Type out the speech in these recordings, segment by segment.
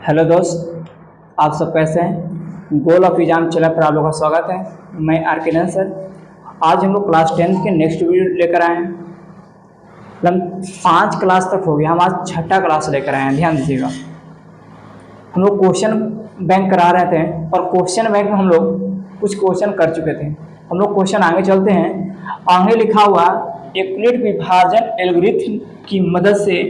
Hello दोस्त, आप सब कैसे हैं। गोल ऑफ एग्जाम चैनल पर आप लोगों का स्वागत है। मैं आर के नंद सर। आज हम लोग क्लास 10 के नेक्स्ट वीडियो लेकर आए हैं। मतलब 5 क्लास तक हो गया, हम आज छठा क्लास लेकर आए हैं। ध्यान दीजिएगा, हम लोग क्वेश्चन बैंक करा रहे थे और क्वेश्चन बैंक में हम लोग कुछ क्वेश्चन कर चुके थे। हम लोग क्वेश्चन आगे चलते हैं। आगे लिखा हुआ यूक्लिड विभाजन एल्गोरिथ्म की मदद से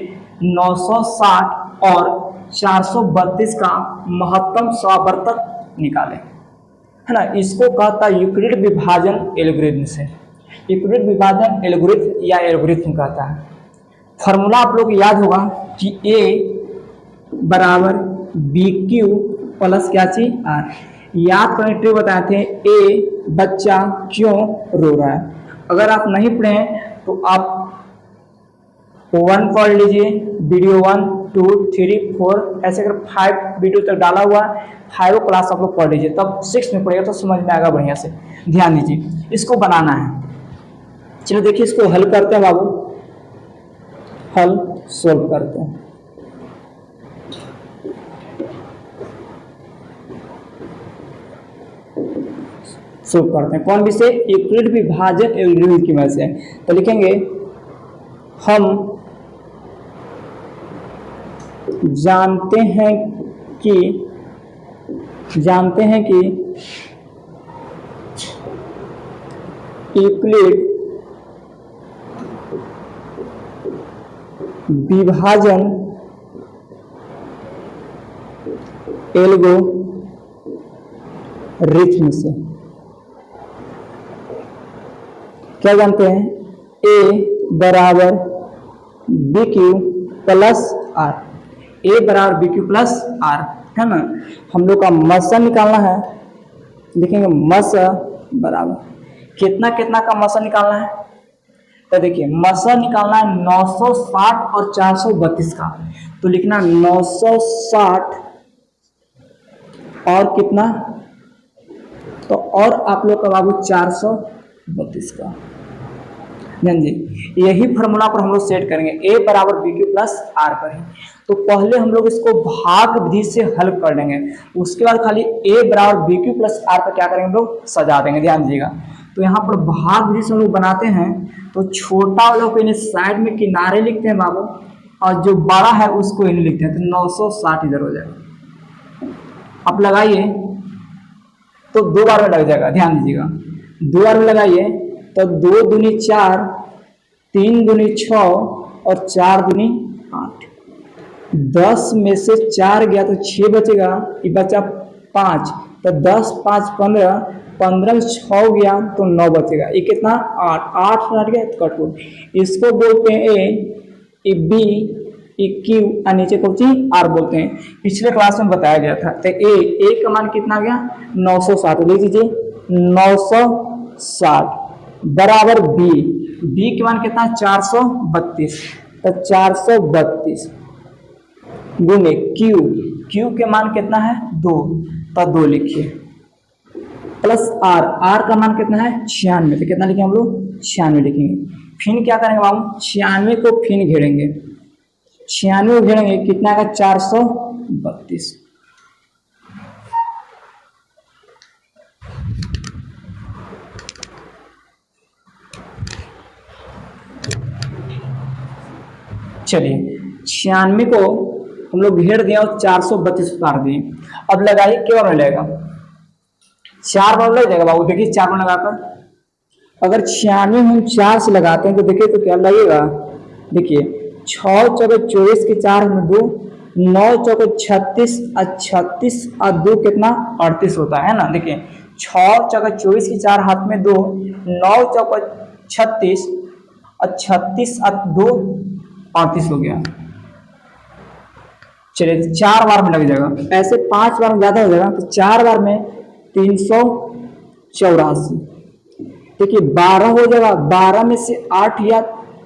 960 और 432 का महत्तम स्वावर्तक निकाले, है ना। इसको कहता है यूक्लिड विभाजन एल्गोरिथ्म से। यूक्लिड विभाजन एल्गोरिथ्म या एल्गोरिथ्म कहता है। फॉर्मूला आप लोग याद होगा कि A बराबर बी क्यू प्लस क्या चीज आर। याद करने के लिए बताए थे ए बच्चा क्यों रो रहा है। अगर आप नहीं पढ़े तो आप 1 पढ़ लीजिए, वीडियो 1, 2, 3, 4 ऐसे कर 5 वीडियो तक डाला हुआ है। 5 क्लास आप लोग पढ़ लीजिए, तब 6 में पढ़ेगा तो समझ में आएगा बढ़िया से। ध्यान दीजिए, इसको बनाना है। चलो देखिए, इसको हल करते हैं बाबू, हल सोल्व करते हैं। सोल्व करते हैं कौन विषय? यूक्लिड विभाजन एल्गोरिथ्म की मदद से। तो लिखेंगे हम जानते हैं कि यूक्लिड विभाजन एल्गोरिथ्म से क्या जानते हैं? ए बराबर बी क्यू प्लस आर। ए बराबर बी क्यू प्लस आर, है ना। हम लोग का मसा निकालना है। लिखेंगे मसा बराबर कितना कितना का मसा निकालना है। तो देखिए, मसा निकालना है 960 और 432 का। तो लिखना 960 और कितना, तो और आप लोग का बाबू 432 का। ध्यान जी, यही फॉर्मूला पर हम लोग सेट करेंगे। ए बराबर बी क्यू प्लस आर पर है। तो पहले हम लोग इसको भाग विधि से हल कर लेंगे, उसके बाद खाली ए बराबर बी क्यू प्लस आर पर क्या करेंगे हम लोग? सजा देंगे। ध्यान दीजिएगा, तो यहाँ पर भाग विधि से हम लोग बनाते हैं। तो छोटा वालों को इन्हें साइड में किनारे लिखते हैं बाबू, और जो बड़ा है उसको इन्हें लिखते हैं। तो 960 इधर हो जाएगा। आप लगाइए तो 2 बार में लग जाएगा। ध्यान दीजिएगा, 2 बार में लगाइए तो 2 दूनी 4, 3 दूनी 6 और 4 दूनी 8। 10 में से 4 गया तो 6 बचेगा, ये बचा 5। तो 10, 5, 15, 15 में 6 गया तो 9 बचेगा। ये कितना? 8। 8 हट गया तो कट बोल। इसको बोलते हैं ए, ये बी, ये क्यू और नीचे को आर बोलते हैं। पिछले क्लास में बताया गया था। तो ए का मान कितना गया? 960। लिख दीजिए 960 बराबर बी के मान कितना है? 432। तो 432 गुने क्यू के मान कितना है? 2। तो 2 लिखिए प्लस आर का मान कितना है? 96। तो कितना लिखेंगे हम लोग? 96 लिखेंगे। फिर क्या करेंगे बाबू? 96 को फिर घेरेंगे। 96 घेरेंगे कितना का? 432। चलिए, 96 को हम लोग घेर दिया और 432 उतार दिए। अब लगाइए, क्या बार में लगेगा? 4 बार लग जाएगा बाबू। देखिए 4 बार लगाकर अगर 96 हम 4 से लगाते हैं तो देखिए तो क्या लगेगा। देखिए 6 चौके 24 के 4 में 2, 9 चौके 36 और 36 और 2 कितना? 38 होता है ना। देखिए 6 चौके 24 के 4 हाथ में 2, 9 चौके 36 और 36 और 2 38 हो गया। चलिए 4 बार में लग जाएगा। ऐसे 5 बार में ज्यादा हो जाएगा, तो 4 बार में 384। देखिए 12 हो जाएगा। 12 में से 8 या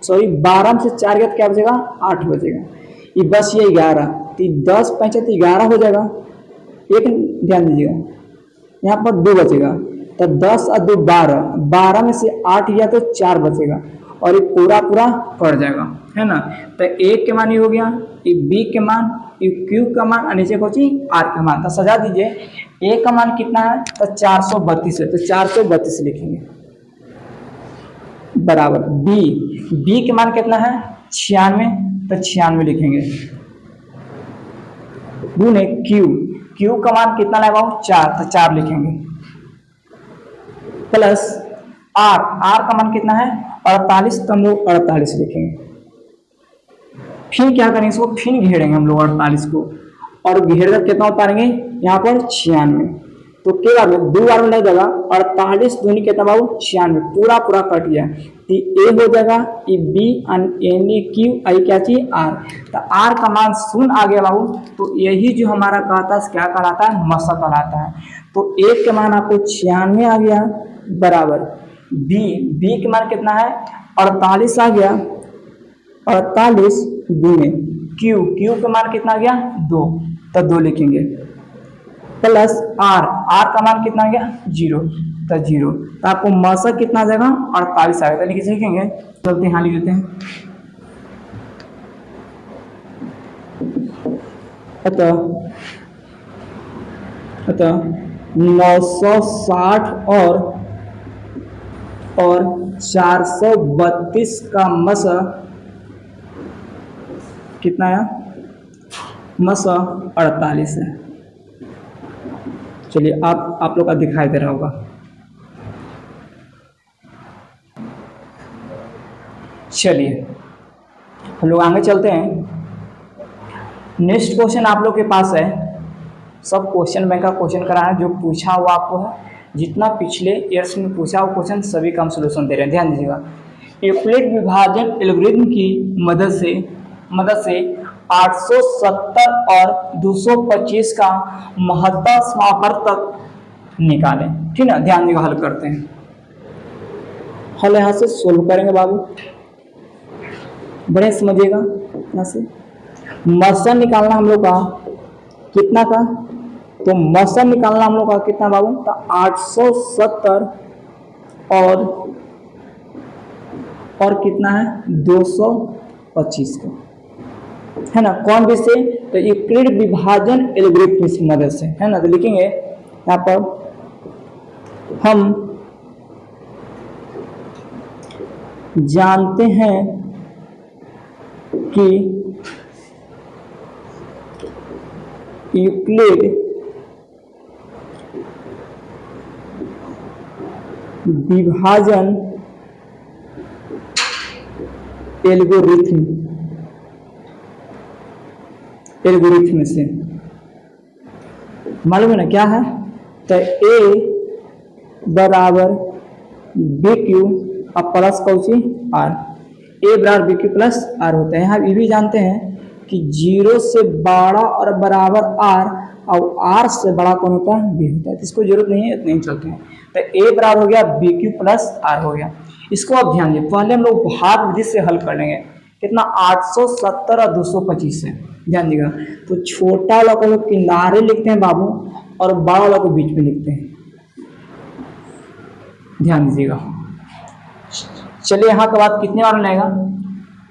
12 में से 4 गया तो क्या बचेगा? 8 बचेगा। ये बस ये 11। तो 10 5 तो 11 हो जाएगा। एक ध्यान दीजिएगा, यहाँ पर 2 बचेगा। तो 10 और 2 12, 12 में से 8 गया तो 4 बचेगा। और ये पूरा पूरा कट जाएगा, है ना। तो ए के मान ये हो गया, ये बी के मान, ये क्यू का मान और नीचे कौन सी आर का मान। तो सजा दीजिए, ए का मान कितना है तो 432 है, तो 432 लिखेंगे बराबर बी के मान कितना है 96, तो 96 लिखेंगे गुने क्यू का मान कितना है बाबू 4, तो 4 लिखेंगे प्लस आर का मान कितना है 48, तो हम लोग 48 लिखेंगे। फिर क्या करेंगे, इसको फिर घेरेंगे हम लोग 48 को, और घेर कर कितना उतारेंगे यहाँ पर 96, तो क्या दो बार में लग जाएगा 48 दूनी कितना बाबू 96, पूरा पूरा कट गया। तो ए हो जाएगा, ये B N A Q I क्या चाहिए आर, तो आर का मान 0 आ गया बाबू, तो यही जो हमारा कहता है क्या कहलाता है मसा कहलाता है। तो ए के मान आपको 96 आ गया बराबर बी के मान कितना है 48 आ गया, 48 गुने क्यू का मान कितना आ गया 2, तो 2 लिखेंगे प्लस आर का मान कितना आ गया 0, तो 0, तो आपको मसा कितना आ जाएगा 48 आएगा। तो लिखेंगे, चलते यहाँ लिख देते हैं। अतः 960 और 432 का मसा कितना है मसा 48 है। चलिए आप लोग का दिखाई दे रहा होगा। चलिए हम लोग आगे चलते हैं। नेक्स्ट क्वेश्चन आप लोग के पास है, सब क्वेश्चन बैंक का क्वेश्चन कराना जो पूछा हुआ आपको है, जितना पिछले ईयर्स में पूछा हुआ क्वेश्चन सभी का हम सोल्यूशन दे रहे हैं, ध्यान दीजिएगा। यूक्लिड विभाजन एल्गोरिथम की मदद से 870 और 225 का महत्ता समावर्तक निकालें, ठीक है। ध्यान दीजिएगा, हल करते हैं। हल यहाँ से सोल्व करेंगे बाबू, बड़े समझिएगा। यहाँ से मसा निकालना हम लोग का कितना का, तो मसा निकालना हम लोग का कितना बाबू, तो 870 और कितना है 225 का, है ना। कौन भी से, तो यूक्लिड विभाजन एल्गोरिथम की मदद से, है ना। तो लिखेंगे यहाँ पर हम जानते हैं कि यूक्लिड विभाजन एल्गोरिथम से मालूम है ना क्या है, तो ए बराबर बी क्यू और प्लस कौची आर, ए बराबर बी क्यू प्लस आर होता है। यहाँ ये भी जानते हैं कि 0 से बड़ा और बराबर आर और आर से बड़ा कौन होता है बी होता है, तो इसको जरूरत नहीं है, इतने ही चलते हैं। तो ए बराबर हो गया बी क्यू प्लस आर हो गया। इसको आप ध्यान दिए, पहले हम लोग भाग विधि से हल कर लेंगे, कितना 870 और 225 है, ध्यान दीजिएगा। तो छोटा वाला को लोग किनारे लिखते हैं बाबू, और बड़ा वाला को बीच में लिखते हैं, ध्यान दीजिएगा। चलिए यहाँ के बाद कितने बार में लगेगा,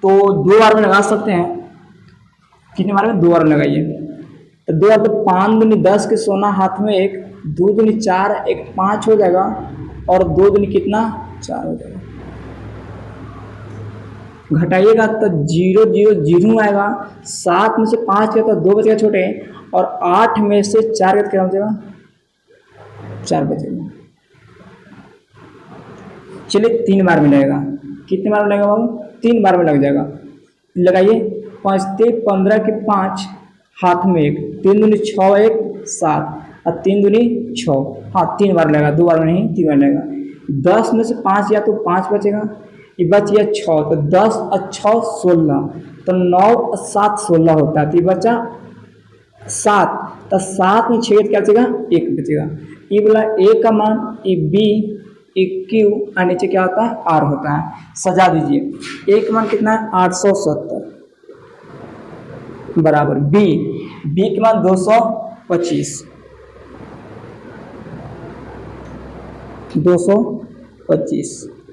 तो 2 बार में लगा सकते हैं। कितने बार में 2 बार में लगाइए, तो 2 बार तो 5 दूनी 10 के सोना हाथ में 1, 2 दूनी 4, 1 5 हो जाएगा, और 2 दूनी कितना 4 हो जाएगा। घटाइएगा तो 0 0 0 आएगा, 7 में से 5 गया तो 2 बचेगा छोटे, और 8 में से 4 गया तो क्या बचेगा 4 बचेगा। चलिए 3 बार में लगेगा, कितने बार में लगेगा बाबू 3 बार में लग जाएगा। लगाइए 5 ते 15 के 5 हाथ में 1, 3 दूनी 6 1 7 और 3 दूनी 6, हाँ 3 बार लगेगा, 2 बार में नहीं 3 बार लगेगा। 10 में से 5 या तो 5 बचेगा, ये बच गया 6, तो 10 और 6 16, तो 9 और 7 16 होता है, तो ये बचा 7, तो 7 में 6 क्या बचेगा 1 बचेगा। ये बोला ए का मान, ये बी, ये क्यू और नीचे क्या होता है आर होता है। सजा दीजिए, ए का मान कितना है 870 बराबर बी के मान 225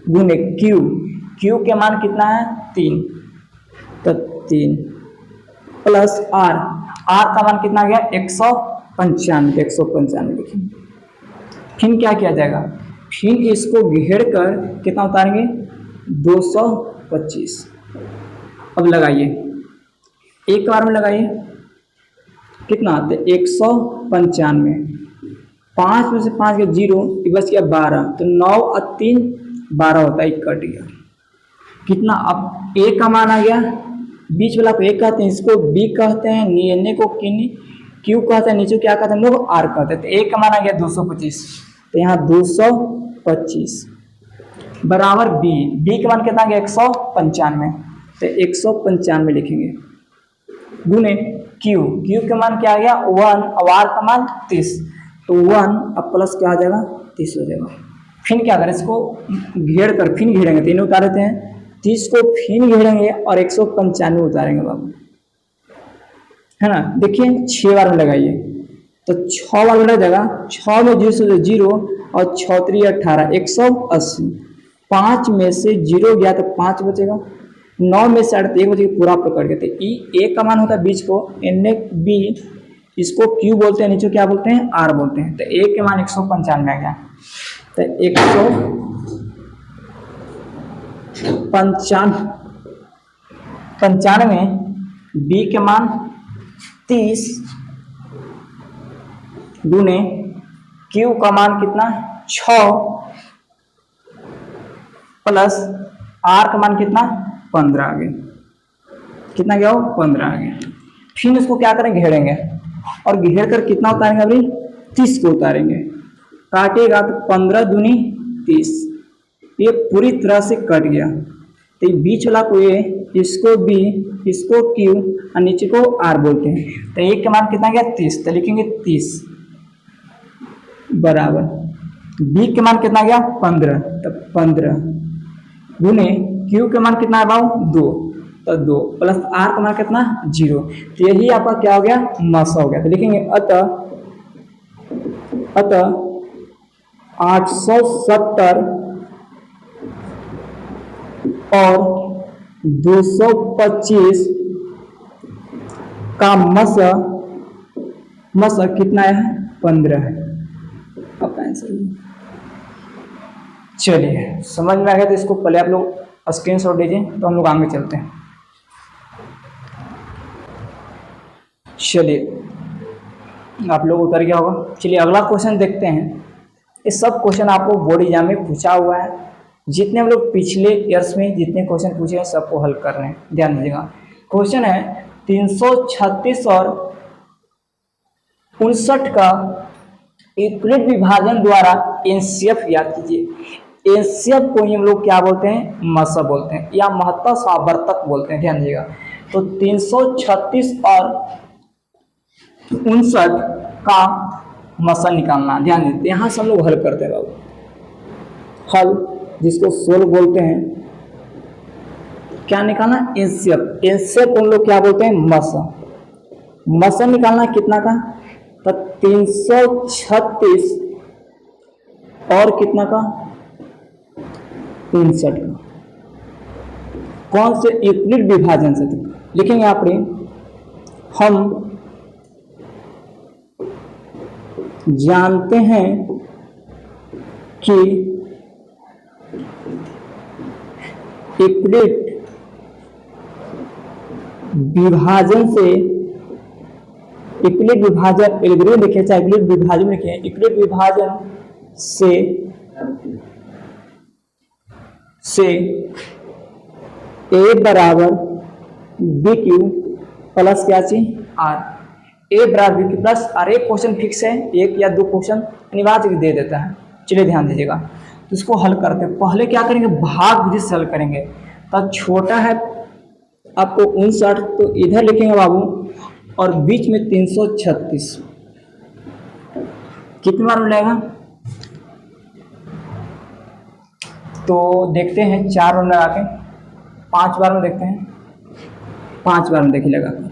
गुने Q के मान कितना है 3, तो 3 प्लस R का मान कितना आ गया 195 लिखेंगे। फिर क्या किया जाएगा, फिर इसको घेर कर कितना उतारेंगे 225। अब लगाइए, एक बार में लगाइए कितना आते 195, 5 में से 5 के 0 बच गया 12, तो 9 और 3 12 होता है, 1 कट गया कितना। अब A का मान आ गया, बीच वाला को A कहते हैं, इसको B कहते हैं, नीचे को Q कहते हैं, नीचे क्या कहते हैं हम लोग R कहते हैं। तो A का मान आ गया 225, तो यहाँ 225 बराबर B का मान कितना आ गया 195, तो 195 लिखेंगे गुने Q के मान क्या आ गया 1 और R का मान 30, तो 1 अब प्लस क्या आ जाएगा 30 हो जाएगा। फिर क्या करें, इसको घेर कर फिर घेरेंगे, तीनों उतार देते हैं, 30 को फिर घेरेंगे और 195 उतारेंगे बाबू, है ना। देखिए 6 बार में लगाइए, तो 6 बार में लग जाएगा, 6 में 0 से 0 और 6 3 18 180, 5 में से 0 गया तो 5 बचेगा, 9 में से 1 बचेगा, पूरा पकड़ गए। तो A का मान होता है बीच को NB, इसको Q बोलते हैं, नीचे क्या बोलते हैं R बोलते हैं। तो A के मान 195 आ गया, तो 195 B के मान 30 गुने Q का मान कितना 6 प्लस R का मान कितना 15 आ गया, कितना गया 15 आ गया। फिर इसको क्या करेंगे घेरेंगे, और घेर कर कितना उतारेंगे अभी 30 को उतारेंगे, काटेगा तो 15 दूनी 30, ये पूरी तरह से कट गया। तो बीच वाला को A, इसको B, इसको Q और नीचे को R बोलते हैं। तो A के मान कितना गया 30, तो लिखेंगे 30 बराबर B के मान कितना गया 15, तो 15 गुने Q के मान कितना है बाबू 2, तो 2 प्लस R का मान कितना 0, तो यही आपका क्या हो गया मासा हो गया। तो लिखेंगे अतः 870 और 225 का मसा कितना है 15 है, आपका आंसर। चलिए समझ में आ गया, तो इसको पहले आप लोग स्क्रीनशॉट लीजिए, तो हम लोग आगे चलते हैं। चलिए आप लोग उतर गया होगा। चलिए अगला क्वेश्चन देखते हैं। ये सब क्वेश्चन आपको बोर्ड एग्जाम में पूछा हुआ है, जितने हम लोग पिछले ईयर्स में जितने क्वेश्चन पूछे हैं सबको हल कर रहे हैं, ध्यान दीजिएगा। क्वेश्चन है 336 और 59 का यूक्लिड विभाजन द्वारा एनसीएफ याद कीजिए। एनसीएफ को हम लोग क्या बोलते हैं मसा बोलते हैं, या महत्ता सावर्तक बोलते हैं, ध्यान दीजिएगा। तो 336 और 59 का मसा निकालना, ध्यान दीजिए। यहाँ से हम लोग हल करते हैं बाबू, हल जिसको सोल्व बोलते हैं, क्या निकालना एनसीएफ। एनसीएफ को हम लोग क्या बोलते हैं मसा निकालना कितना का, तो 336 और कितना का 59 का, कौन से यूक्लिड विभाजन से। लिखेंगे यहाँ पर हम जानते हैं कि यूक्लिड विभाजन से, यूक्लिड विभाजन एल्गोरिथम लिखे चाहे यूक्लिड विभाजन लिखे, यूक्लिड विभाजन से A बराबर BQ प्लस क्या चाहिए R, A बराबर BQ प्लस R। एक क्वेश्चन फिक्स है, एक या दो क्वेश्चन अनिवार्य दे देता है। चलिए ध्यान दीजिएगा, तो इसको हल करते हैं। पहले क्या करेंगे भाग विधि से हल करेंगे। तो छोटा है आपको 59, तो इधर लिखेंगे बाबू, और बीच में 336 कितनी बार मिलेगा, तो देखते हैं 4 बार लगा के, 5 बार में देखते हैं, 5 बार में देखिए लगा के।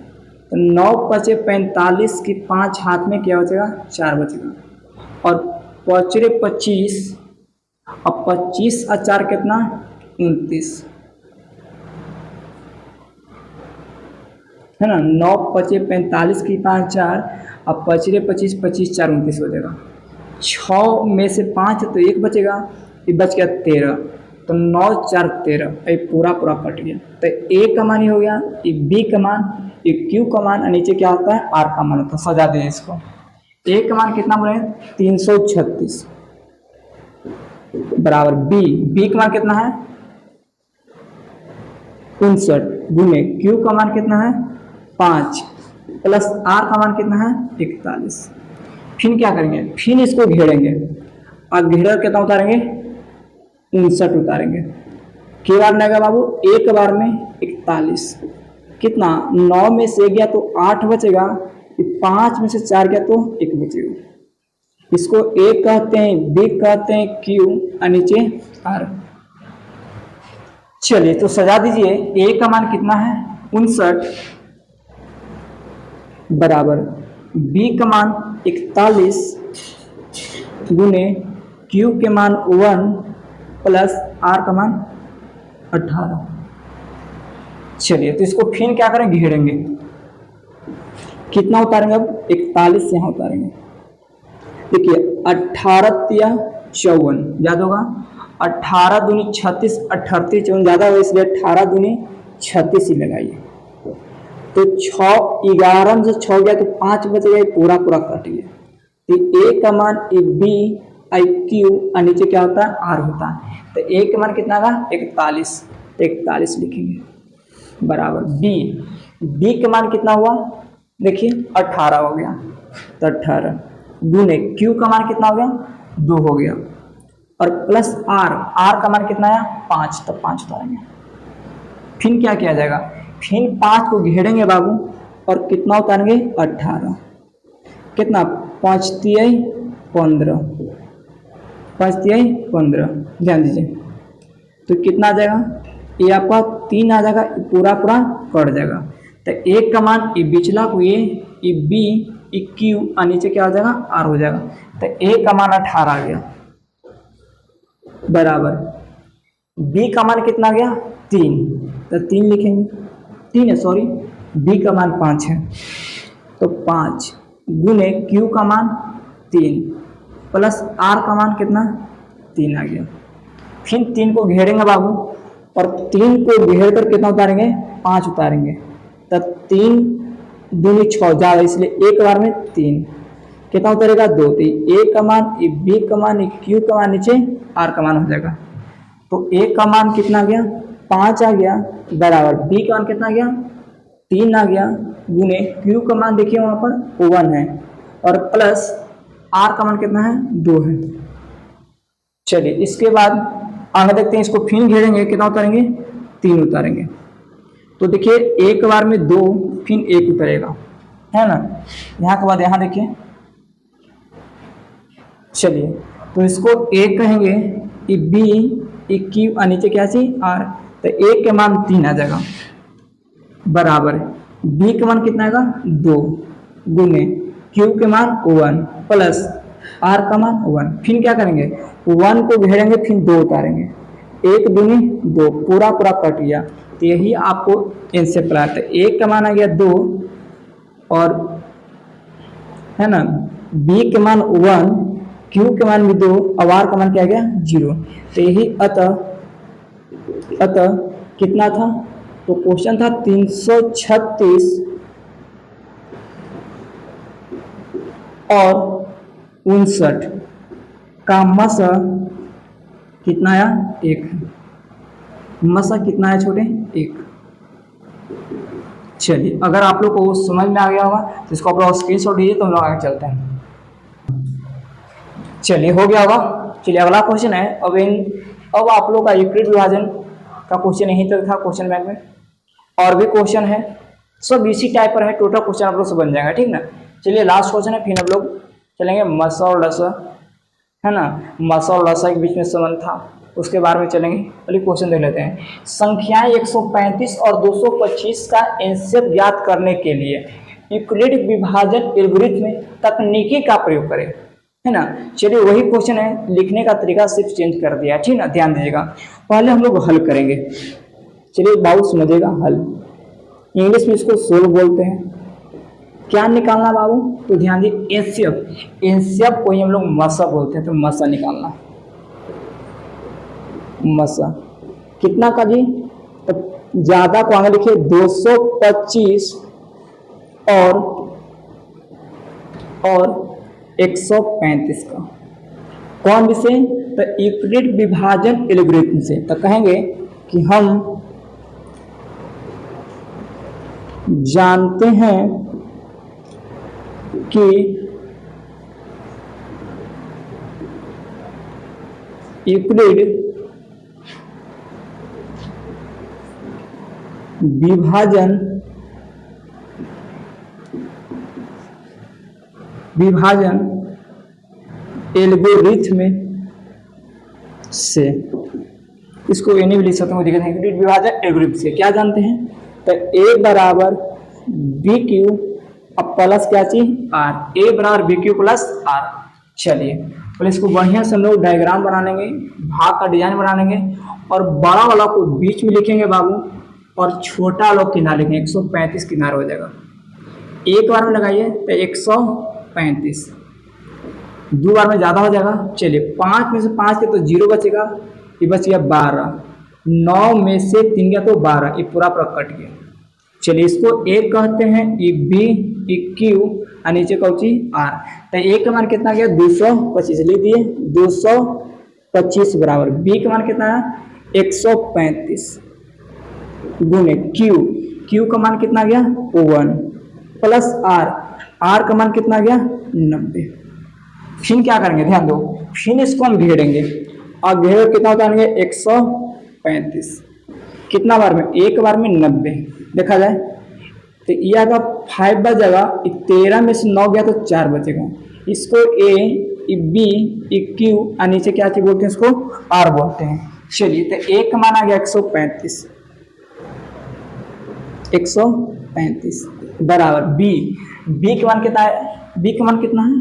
तो 9 × 45 की 5 हाथ में क्या बचेगा 4 बचेगा, और 5 × 25 और 25 और 4 कितना 29, है ना। 9 पचे 45 की 5 4, अब 5 रे 25, 25 4 29 हो जाएगा। 6 में से 5 तो 1 बचेगा, ये बच गया 13, तो 9 4 13, ये पूरा पूरा कट गया। तो ए का मान ये हो गया, ये बी का मान, ये क्यू का मान, और नीचे क्या होता है आर का मान होता है। सजा दें इसको। ए का मान कितना बोले 336 बराबर बी का मान कितना है 59 गुने क्यू का मान कितना है 5 प्लस आर का मान कितना है 41। फिर क्या करेंगे, फिर इसको घेरेंगे और घेर कितना उतारेंगे 59 उतारेंगे। के बार लगेगा बाबू, एक बार में 41, कितना 9 में से गया तो 8 बचेगा, 5 में से 4 गया तो 1 बचेगा। इसको ए कहते हैं, बी कहते हैं क्यू, और नीचे आर। चलिए तो सजा दीजिए। ए का मान कितना है 59 बराबर बी का मान 41 गुने क्यू के मान 1 प्लस आर का मान 18। चलिए तो इसको फिर क्या करेंगे, घेरेंगे। कितना उतारेंगे अब 41 से यहाँ उतारेंगे। देखिए 18 या 54 याद होगा, 18 दूनी 36, 38 54 ज़्यादा हो, इसलिए 18 दूनी 36 ही लगाइए। तो 6 11 से 6 गया तो 5 बच गया, पूरा पूरा कट गया। तो ए का मान ए बी आई क्यू, और नीचे क्या होता है आर होता है। तो ए का मान कितना का 41, तो 41 लिखेंगे बराबर बी का मान कितना हुआ देखिए 18 हो गया, तो 18 गुने क्यू का मान कितना हो गया 2 हो गया, और प्लस आर का मान कितना है 5, तो 5 उतारेंगे। फिर क्या किया जाएगा, फिर 5 को घेरेंगे बाबू, और कितना उतारेंगे 18, कितना 5 तिहाई 15, 5 तिहाई 15, ध्यान दीजिए। तो कितना आ जाएगा, ये आपका 3 आ जाएगा, पूरा पूरा कट जाएगा। तो एक का मान ये बिचला को ये बी ये क्यू, और नीचे क्या हो जाएगा आर हो जाएगा। तो ए का मान 18 आ गया बराबर बी का मान कितना आ गया 3, तो 3 लिखेंगे, 3 है सॉरी, बी का मान 5 है, तो 5 गुने क्यू का मान 3 प्लस आर का मान कितना 3 आ गया। फिर 3 को घेरेंगे बाबू, और 3 को घेर कर कितना उतारेंगे 5 उतारेंगे। तब 3 दूनी 6 ज़्यादा, इसलिए एक बार में 3 कितना उतरेगा 2, तो ए का मान ए बी का मान ए क्यू का मान, नीचे आर का मान हो जाएगा। तो ए का मान कितना आ गया 5 आ गया बराबर बी का मान कितना आ गया 3 आ गया, गुने क्यू का मान देखिए वहाँ पर 1 है, और प्लस आर का मान कितना है 2 है। चलिए इसके बाद आगे देखते हैं, इसको फिर घेरेंगे, कितना उतारेंगे 3 उतारेंगे। तो देखिए एक बार में 2, फिर 1 उतरेगा, है ना। यहाँ के बाद यहाँ देखिए, चलिए तो इसको ए कहेंगे, ये बी ये क्यू, और नीचे क्या चीज आर। तो ए के मान 3 आ जाएगा बराबर बी के मान कितना आएगा 2 गुने क्यू के मान 1 प्लस आर का मान 1। फिर क्या करेंगे 1 को घेरेंगे, फिर 2 उतारेंगे, 1 दूनी 2, पूरा पूरा कट गया। तो यही आपको इनसे प्लाट है। ए का मान आ गया 2, और है ना बी के मान 1, क्यू के मान भी 2, और आर का मान क्या आ गया 0। तो यही अतः कितना था, तो क्वेश्चन था 336 और 59 का मसा कितना आया 1, मसा कितना है छोटे 1। चलिए अगर आप लोग को समझ में आ गया होगा तो इसको आप लोग स्क्रीनशॉट लीजिए, तो हम लोग आगे चलते हैं। चलिए हो गया होगा। चलिए अगला क्वेश्चन है, अब आप लोग का यूक्लिड विभाजन का क्वेश्चन यहीं तक था क्वेश्चन बैंक में, और भी क्वेश्चन है, सब इसी टाइप पर है, टोटल क्वेश्चन आप लोग से बन जाएगा, ठीक ना। चलिए लास्ट क्वेश्चन है, फिर हम लोग चलेंगे मसा और लसा, है ना। मसा और लसा के बीच में संबंध था, उसके बारे में चलेंगे। पहले क्वेश्चन देख लेते हैं। संख्याएं 135 और 225 का एनसीएफ ज्ञात करने के लिए यूक्लिड विभाजन एल्गोरिथ्म तकनीकी का प्रयोग करें, है ना। चलिए वही क्वेश्चन है, लिखने का तरीका सिर्फ चेंज कर दिया, ठीक ना। ध्यान दीजिएगा, पहले हम लोग हल करेंगे। चलिए बाबू समझिएगा हल। इंग्लिश में इसको सोल बोलते हैं। क्या निकालना बाबू, तो ध्यान दिए एचसीएफ, एचसीएफ को ही हम लोग मसा बोलते हैं, तो मसा निकालना। मसा कितना का जी, तो ज्यादा को आगे लिखिए 225 और 135 का। कौन विषय, तो यूक्लिड विभाजन एल्गोरिथम से। तो कहेंगे कि हम जानते हैं कि यूक्लिड विभाजन एल्गोरिथम से, इसको एनी भी लिख सकते हैं, देखते हैं यूक्लिड विभाजन एल्गोरिथम से क्या जानते हैं, तो ए बराबर बी क्यू अब प्लस क्या चीज आर, ए बराबर बी क्यू प्लस आर। चलिए पहले इसको बढ़िया से हम लोग डायग्राम बना लेंगे, भाग का डिजाइन बना लेंगे, और बड़ा वाला को बीच में लिखेंगे बाबू, और छोटा वाला किनारे लिखेंगे, 135 किनारा हो जाएगा। एक बार में लगाइए तो 135, दो बार में ज़्यादा हो जाएगा। चलिए 5 में से 5 के तो 0 बचेगा, ये बच गया 12, 9 में से 3 गया तो 12, ये पूरा कट गया। चलिए इसको एक कहते हैं, ये बी, ये क्यू और नीचे कौची आर। तो ए का मान कितना गया 225, लिख दिए 225 बराबर बी का मान कितना है 135 गुने क्यू, क्यू का मान कितना गया 1 प्लस आर, आर का मान कितना गया 90। फिर क्या करेंगे, ध्यान दो, फिर इसको हम घेरेंगे और घेर कितना उतारेंगे 135, कितना बार में, एक बार में 90। देखा जाए तो ये आगा 5 बचेगा, 13 में से 9 गया तो 4 बचेगा। इसको ए, बी, क्यू और नीचे क्या चीज बोलते हैं, इसको आर बोलते हैं। चलिए तो एक का मान आ गया 135, 135 बराबर बी, बी का मान कितना है, बी का मान कितना है,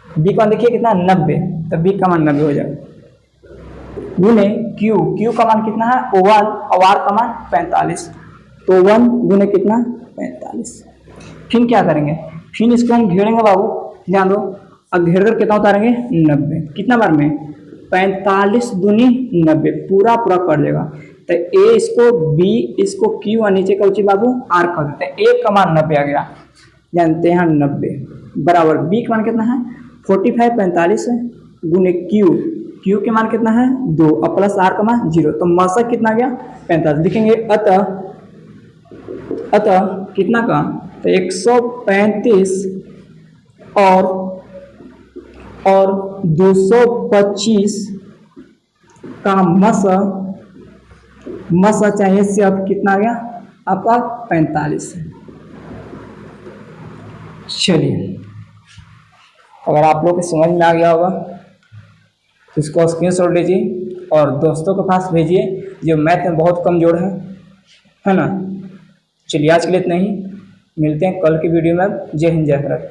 बी का मान देखिए कितना 90, तो बी का मान 90 हो जाएगा गुने क्यू, क्यू का मान कितना है 1 और आर का मान 45, तो 1 गुने कितना 45। फिर क्या करेंगे, फिर इसको हम घेरेंगे बाबू, ध्यान दो, अब घेर कर कितना उतारेंगे 90, कितना बार में 45 दूनी 90, पूरा कट जाएगा। तो ए इसको बी, इसको क्यू और नीचे का उची बाबू आर कर देते हैं, ए का मान 90 आ गया, जानते हैं 90 बराबर बी का मान कितना है 45, 45 गुने क्यू, क्यू के मान कितना है 2 और प्लस आर का मान 0, तो मसा कितना गया 45। लिखेंगे अतः कितना का, तो 135 और 225 का मसा चाहिए से अब कितना गया आपका 45। चलिए अगर आप लोग को समझ में आ गया होगा तो इसको स्क्रीनशॉट लीजिए और दोस्तों के पास भेजिए जो मैथ में बहुत कमजोर है ना। चलिए आज के लिए इतना ही, मिलते हैं कल की वीडियो में। जय हिंद जय भारत।